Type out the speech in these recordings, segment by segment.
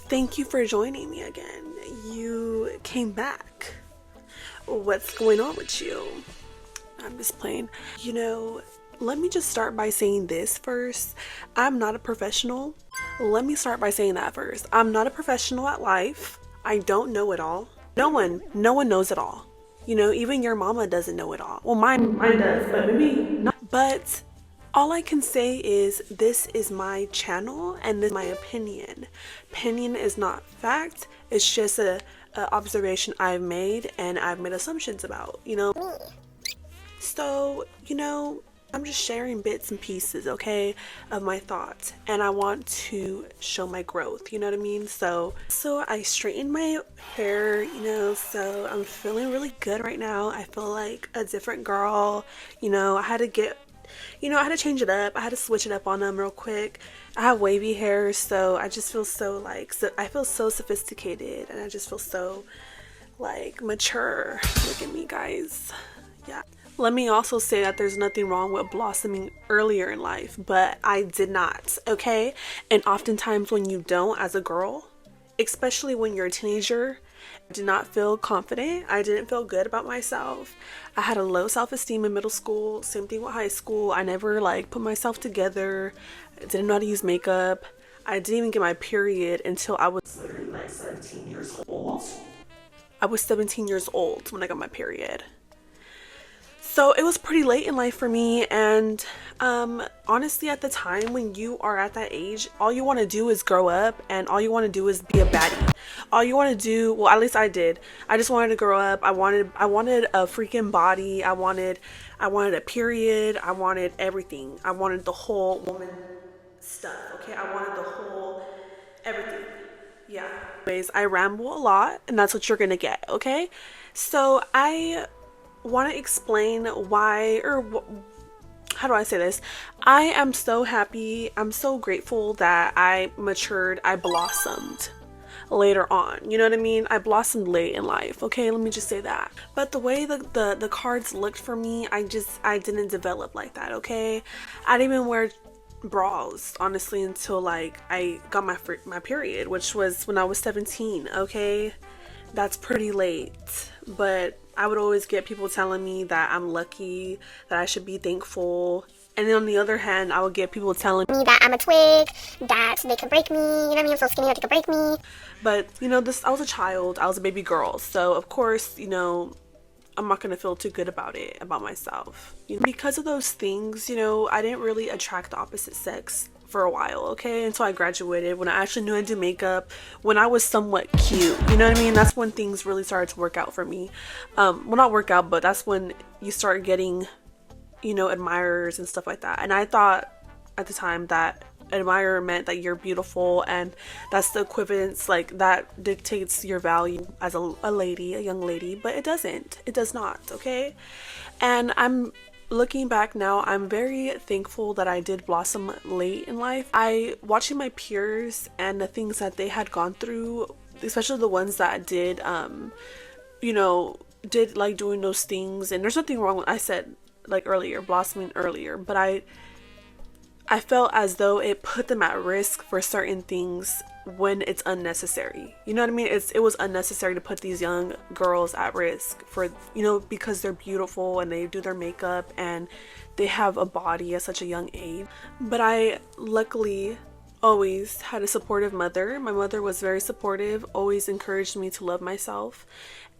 Thank you for joining me again. You came back. What's going on with you? I'm just playing. Let me just start by saying this first. I'm not a professional. Let me start by saying that first. I'm not a professional at life. I don't know it all. No one knows it all. Even your mama doesn't know it all. Well, mine does, but maybe not. But all I can say is this is my channel and this is my opinion. Opinion is not fact. It's just a observation I've made and I've made assumptions about, So, I'm just sharing bits and pieces, okay, of my thoughts, and I want to show my growth, you know what I mean? So I straightened my hair, so I'm feeling really good right now. I feel like a different girl. I had to change it up. I had to switch it up on them real quick. I have wavy hair, so I just feel I feel so sophisticated, and I just feel so mature. Look at me, guys. Yeah. Let me also say that there's nothing wrong with blossoming earlier in life, but I did not, okay? And oftentimes when you don't, as a girl, especially when you're a teenager, I did not feel confident. I didn't feel good about myself. I had a low self-esteem in middle school. Same thing with high school. I never put myself together. I didn't know how to use makeup. I didn't even get my period until I was literally 17 years old. I was 17 years old when I got my period. So it was pretty late in life for me, and honestly, at the time when you are at that age, all you want to do is grow up, and all you want to do is be a baddie. All you want to do, well, at least I did. I just wanted to grow up. I wanted a freaking body. I wanted a period. I wanted everything. I wanted the whole woman stuff. Okay, I wanted the whole everything. Yeah. Anyways, I ramble a lot, and that's what you're gonna get. Okay, so I want to explain why, or how do I say this? I am so happy. I'm so grateful that I matured. I blossomed later on. You know what I mean? I blossomed late in life. Okay, let me just say that. But the way the cards looked for me, I didn't develop like that. Okay, I didn't even wear bras honestly until I got my period, which was when I was 17. Okay, that's pretty late, but I would always get people telling me that I'm lucky, that I should be thankful. And then on the other hand, I would get people telling me that I'm a twig, that they could break me, you know what I mean? I'm so skinny that they could break me. But, I was a child, I was a baby girl. So, of course, I'm not going to feel too good about it, about myself. Because of those things, I didn't really attract the opposite sex for a while, okay, until I graduated, when I actually knew how to do makeup, when I was somewhat cute, you know what I mean? That's when things really started to work out for me. Well, not work out, but that's when you start getting, admirers and stuff like that. And I thought at the time that admirer meant that you're beautiful, and that's the equivalence, that dictates your value as a lady, a young lady, but it does not, okay? And looking back now, I'm very thankful that I did blossom late in life. Watching my peers and the things that they had gone through, especially the ones that did doing those things, and there's nothing wrong with, I said earlier, blossoming earlier, but I felt as though it put them at risk for certain things when it's unnecessary. You know what I mean? It was unnecessary to put these young girls at risk for, because they're beautiful and they do their makeup and they have a body at such a young age. But I luckily always had a supportive mother. My mother was very supportive, always encouraged me to love myself,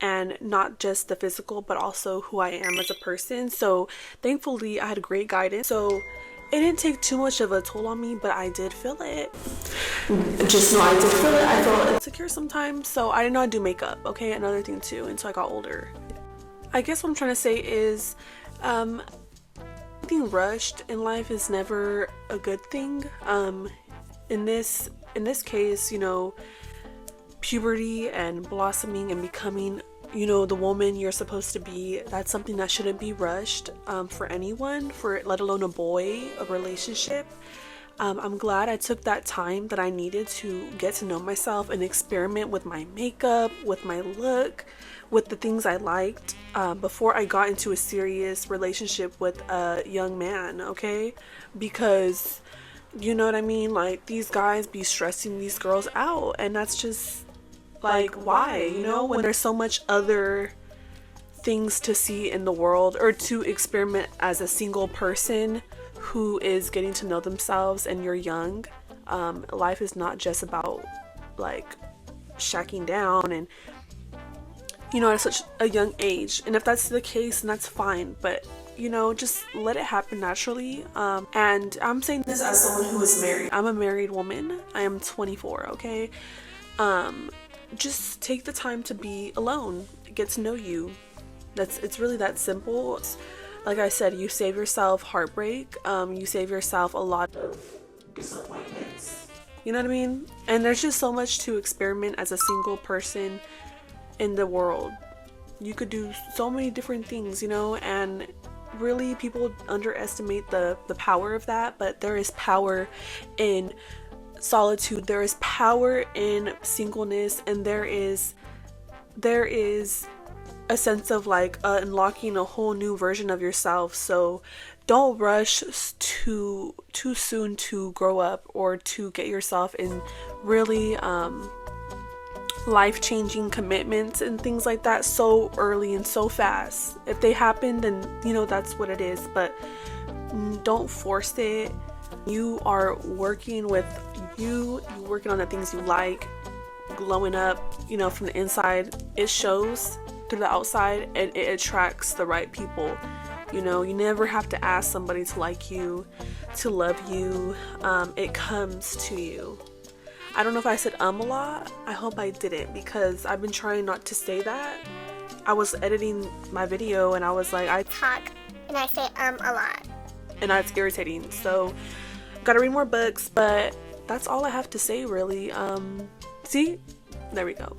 and not just the physical, but also who I am as a person. So thankfully I had great guidance. So it didn't take too much of a toll on me, but I did feel it. Just know I did feel it. I felt insecure sometimes, so I didn't know how to do makeup, okay? Another thing too, until I got older. I guess what I'm trying to say is, being rushed in life is never a good thing. In this case, puberty and blossoming and becoming the woman you're supposed to be, that's something that shouldn't be rushed for anyone, let alone a boy, a relationship. I'm glad I took that time that I needed to get to know myself and experiment with my makeup, with my look, with the things I liked before I got into a serious relationship with a young man, okay? Because You know what I mean? Like, these guys be stressing these girls out, and that's just like, why? You know, when there's so much other things to see in the world, or to experiment as a single person who is getting to know themselves and you're young. Life is not just about like shacking down and, you know, at such a young age. And if that's the case, then that's fine, but you know, just let it happen naturally. And I'm saying this as someone who is married. I'm a married woman. I am 24, okay? Just take the time to be alone, get to know you. It's really that simple. Like I said, you save yourself heartbreak. You save yourself a lot of disappointments. You know what I mean? And there's just so much to experiment as a single person in the world. You could do so many different things, you know, and really people underestimate the power of that, but there is power in solitude, there is power in singleness, and there is a sense of like unlocking a whole new version of yourself. So don't rush too soon to grow up or to get yourself in really life-changing commitments and things like that so early and so fast. If they happen, then you know that's what it is, but don't force it. You are working with you're working on the things you like, glowing up, you know, from the inside. It shows through the outside, and it attracts the right people. You know, you never have to ask somebody to like you, to love you. It comes to you. I don't know if I said a lot. I hope I didn't, because I've been trying not to say that. I was editing my video and I was like, I talk and I say a lot. And that's irritating. So gotta read more books, but that's all I have to say really. See? There we go.